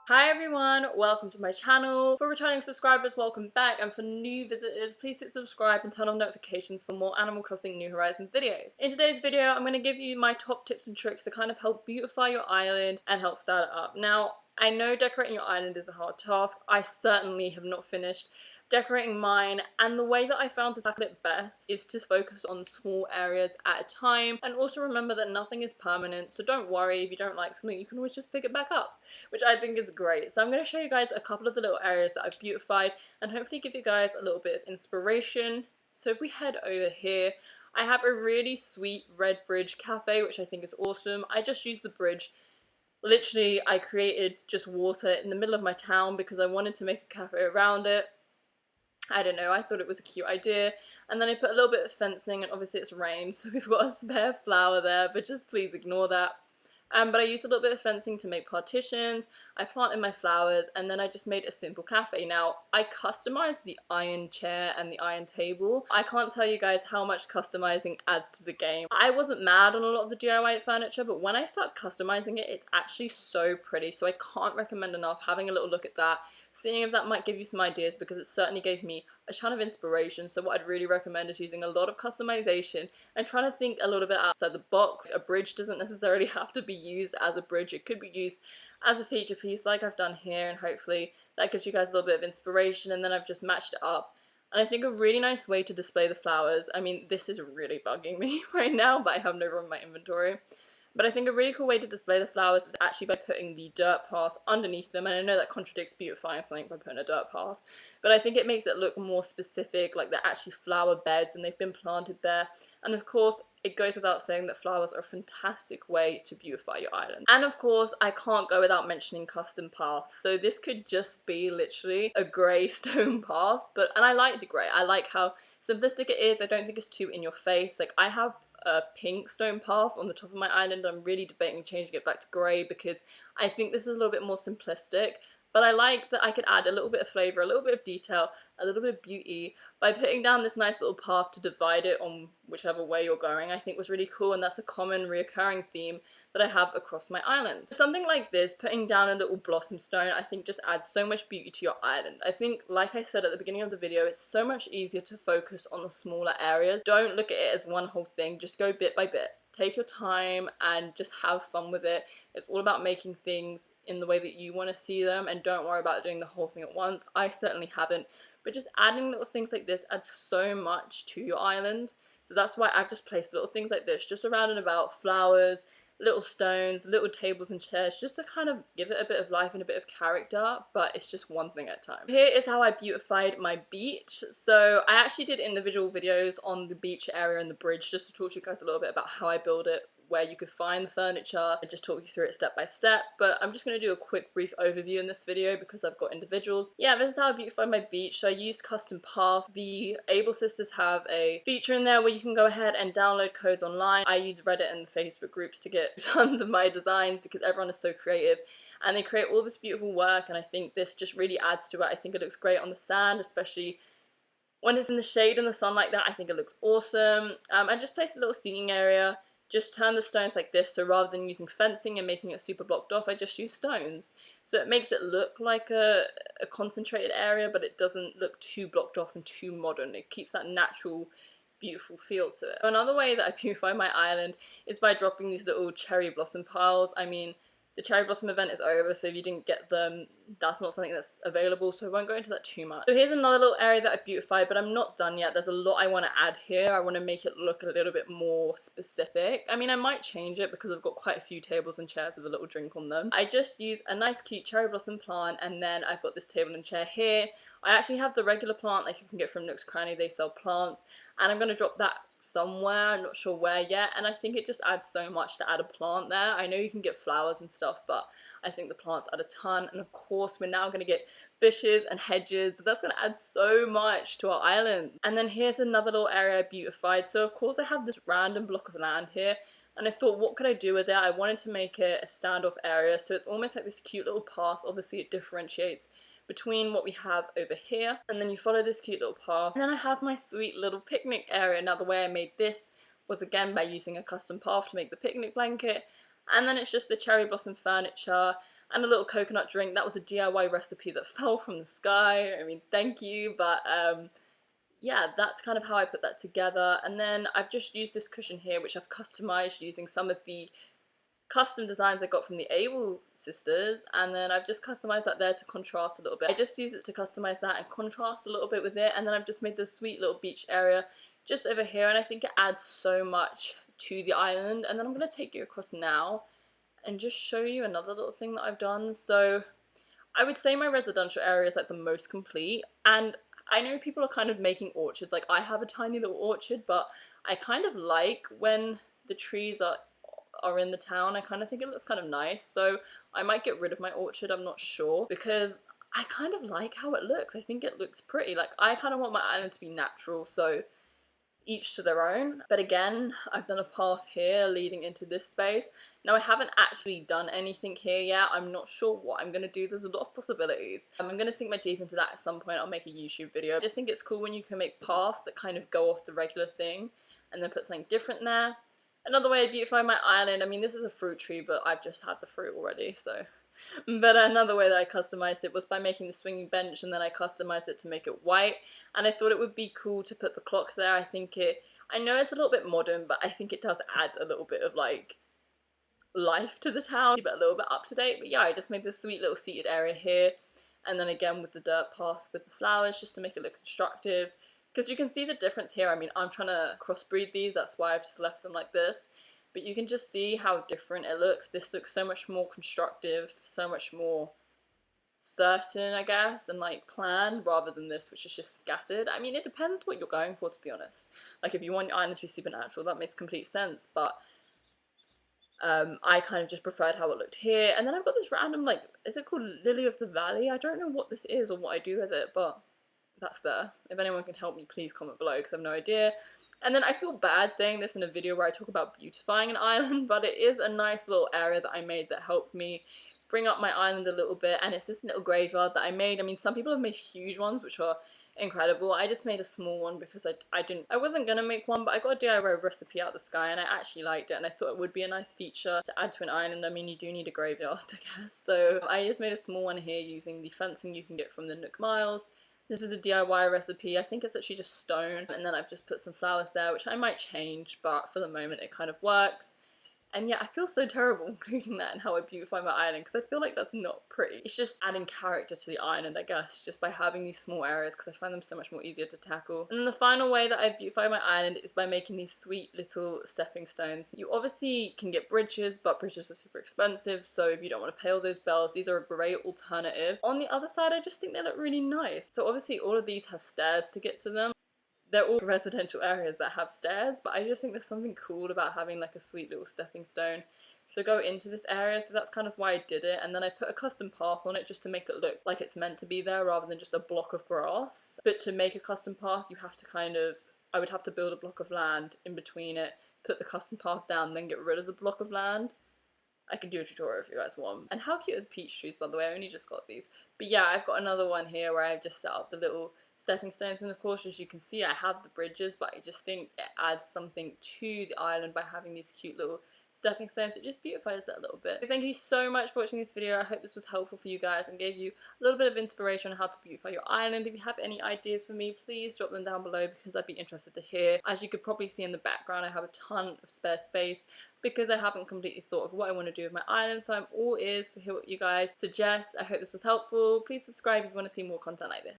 Hi everyone, welcome to my channel. For returning subscribers, welcome back, and for new visitors, please hit subscribe and turn on notifications for more Animal Crossing New Horizons videos. In today's video, I'm going to give you my top tips and tricks to kind of help beautify your island and help style it up. Now, I know decorating your island is a hard task. I certainly have not finished decorating mine, and the way that I found to tackle it best is to focus on small areas at a time, and also remember that nothing is permanent, so don't worry if you don't like something, you can always just pick it back up, which I think is great. So I'm going to show you guys a couple of the little areas that I've beautified and hopefully give you guys a little bit of inspiration. So if we head over here, I have a really sweet red bridge cafe, which I think is awesome. I just used the bridge. Literally, I created just water in the middle of my town because I wanted to make a cafe around it. I don't know, I thought it was a cute idea. And then I put a little bit of fencing, and obviously it's rained, so we've got a spare flower there, but just please ignore that. But I used a little bit of fencing to make partitions, I planted my flowers, and then I just made a simple cafe. Now, I customized the iron chair and the iron table. I can't tell you guys how much customizing adds to the game. I wasn't mad on a lot of the DIY furniture, but when I start customizing it, it's actually so pretty, so I can't recommend enough having a little look at that, seeing if that might give you some ideas, because it certainly gave me a ton of inspiration. So what I'd really recommend is using a lot of customization and trying to think a little bit outside the box. A bridge doesn't necessarily have to be used as a bridge, it could be used as a feature piece like I've done here, and hopefully that gives you guys a little bit of inspiration. And then I've just matched it up. And I think a really nice way to display the flowers, I mean, this is really bugging me right now, but I have no room in my inventory. But I think a really cool way to display the flowers is actually by putting the dirt path underneath them. And I know that contradicts beautifying something by putting a dirt path, but I think it makes it look more specific, like they're actually flower beds and they've been planted there. And of course, it goes without saying that flowers are a fantastic way to beautify your island. And of course, I can't go without mentioning custom paths. So this could just be literally a grey stone path, and I like the grey. I like how simplistic it is. I don't think it's too in your face. Like, I have a pink stone path on the top of my island. I'm really debating changing it back to grey because I think this is a little bit more simplistic. But I like that I could add a little bit of flavour, a little bit of detail, a little bit of beauty by putting down this nice little path to divide it on whichever way you're going. I think was really cool, and that's a common reoccurring theme that I have across my island. Something like this, putting down a little blossom stone, I think just adds so much beauty to your island. I think, like I said at the beginning of the video, it's so much easier to focus on the smaller areas. Don't look at it as one whole thing, just go bit by bit. Take your time and just have fun with it. It's all about making things in the way that you want to see them, and don't worry about doing the whole thing at once. I certainly haven't, but just adding little things like this adds so much to your island. So that's why I've just placed little things like this just around and about, flowers, little stones, little tables and chairs, just to kind of give it a bit of life and a bit of character, but it's just one thing at a time. Here is how I beautified my beach. So I actually did individual videos on the beach area and the bridge just to talk to you guys a little bit about how I build it, where you could find the furniture, and just talk you through it step by step. But I'm just going to do a quick brief overview in this video because I've got individuals. Yeah, this is how I beautified my beach. So I used custom paths. The Able Sisters have a feature in there where you can go ahead and download codes online. I use Reddit and the Facebook groups to get tons of my designs because everyone is so creative and they create all this beautiful work, and I think this just really adds to it. I think it looks great on the sand, especially when it's in the shade and the sun like that. I think it looks awesome. I just placed a little seating area. Just turn the stones like this, so rather than using fencing and making it super blocked off, I just use stones. So it makes it look like a concentrated area, but it doesn't look too blocked off and too modern. It keeps that natural, beautiful feel to it. Another way that I beautify my island is by dropping these little cherry blossom piles. I mean, the cherry blossom event is over, so if you didn't get them, that's not something that's available, so I won't go into that too much. So here's another little area that I've beautified, but I'm not done yet. There's a lot I want to add here. I want to make it look a little bit more specific. I mean, I might change it because I've got quite a few tables and chairs with a little drink on them. I just use a nice cute cherry blossom plant, and then I've got this table and chair here. I actually have the regular plant like you can get from Nook's Cranny. They sell plants, and I'm going to drop that somewhere, I'm not sure where yet, and I think it just adds so much to add a plant there. I know you can get flowers and stuff, but I think the plants add a ton. And of course we're now going to get bushes and hedges, so that's going to add so much to our island. And then here's another little area I beautified. So of course I have this random block of land here, and I thought, what could I do with it? I wanted to make it a standoff area, so it's almost like this cute little path. Obviously it differentiates between what we have over here, and then you follow this cute little path, and then I have my sweet little picnic area. Now the way I made this was again by using a custom path to make the picnic blanket, and then it's just the cherry blossom furniture, and a little coconut drink. That was a DIY recipe that fell from the sky. I mean, thank you, but yeah, that's kind of how I put that together. And then I've just used this cushion here, which I've customized using some of the custom designs I got from the Able sisters, and then I've just customized that there to contrast a little bit. I just use it to customize that and contrast a little bit with it, and then I've just made this sweet little beach area just over here, and I think it adds so much to the island. And then I'm going to take you across now and just show you another little thing that I've done. So I would say my residential area is like the most complete, and I know people are kind of making orchards. Like, I have a tiny little orchard, but I kind of like when the trees are in the town. I kind of think it looks kind of nice, so I might get rid of my orchard, I'm not sure, because I kind of like how it looks. I think it looks pretty. Like, I kind of want my island to be natural, so each to their own. But again, I've done a path here leading into this space. Now, I haven't actually done anything here yet. I'm not sure what I'm going to do. There's a lot of possibilities. I'm going to sink my teeth into that at some point. I'll make a YouTube video. I just think it's cool when you can make paths that kind of go off the regular thing and then put something different there. Another way to beautify my island, I mean, this is a fruit tree, but I've just had the fruit already, so. But another way that I customized it was by making the swinging bench, and then I customized it to make it white. And I thought it would be cool to put the clock there. I know it's a little bit modern, but I think it does add a little bit of like life to the town, but a little bit up to date. But yeah, I just made this sweet little seated area here, and then again with the dirt path with the flowers, just to make it look constructive. Because you can see the difference here. I mean, I'm trying to crossbreed these, that's why I've just left them like this. But you can just see how different it looks. This looks so much more constructive, so much more certain, I guess, and like planned, rather than this, which is just scattered. I mean, it depends what you're going for, to be honest. Like, if you want your island to be supernatural, that makes complete sense, but I kind of just preferred how it looked here. And then I've got this random, like, is it called Lily of the Valley? I don't know what this is or what I do with it, but that's there. If anyone can help me, please comment below, because I have no idea. And then I feel bad saying this in a video where I talk about beautifying an island, but it is a nice little area that I made that helped me bring up my island a little bit. And it's this little graveyard that I made. I mean, some people have made huge ones, which are incredible. I just made a small one because I wasn't gonna make one, but I got a DIY recipe out of the sky and I actually liked it, and I thought it would be a nice feature to add to an island. I mean, you do need a graveyard, I guess. So I just made a small one here using the fencing you can get from the Nook Miles. This is a DIY recipe. I think it's actually just stone, and then I've just put some flowers there, which I might change, but for the moment it kind of works. And yeah, I feel so terrible including that in how I beautify my island, because I feel like that's not pretty. It's just adding character to the island, I guess, just by having these small areas, because I find them so much more easier to tackle. And then the final way that I've beautified my island is by making these sweet little stepping stones. You obviously can get bridges, but bridges are super expensive, so if you don't want to pay all those bells, these are a great alternative. On the other side, I just think they look really nice. So obviously all of these have stairs to get to them. They're all residential areas that have stairs, but I just think there's something cool about having like a sweet little stepping stone. So go into this area, so that's kind of why I did it, and then I put a custom path on it just to make it look like it's meant to be there rather than just a block of grass. But to make a custom path, you have to I would have to build a block of land in between it, put the custom path down, then get rid of the block of land. I can do a tutorial if you guys want. And how cute are the peach trees, by the way? I only just got these. But yeah, I've got another one here where I've just set up the little stepping stones, and of course, as you can see, I have the bridges, but I just think it adds something to the island by having these cute little stepping stones. It just beautifies it a little bit. Thank you so much for watching this video. I hope this was helpful for you guys and gave you a little bit of inspiration on how to beautify your island. If you have any ideas for me, please drop them down below, because I'd be interested to hear. As you could probably see in the background, I have a ton of spare space because I haven't completely thought of what I want to do with my island, so I'm all ears to hear what you guys suggest. I hope this was helpful. Please subscribe if you want to see more content like this.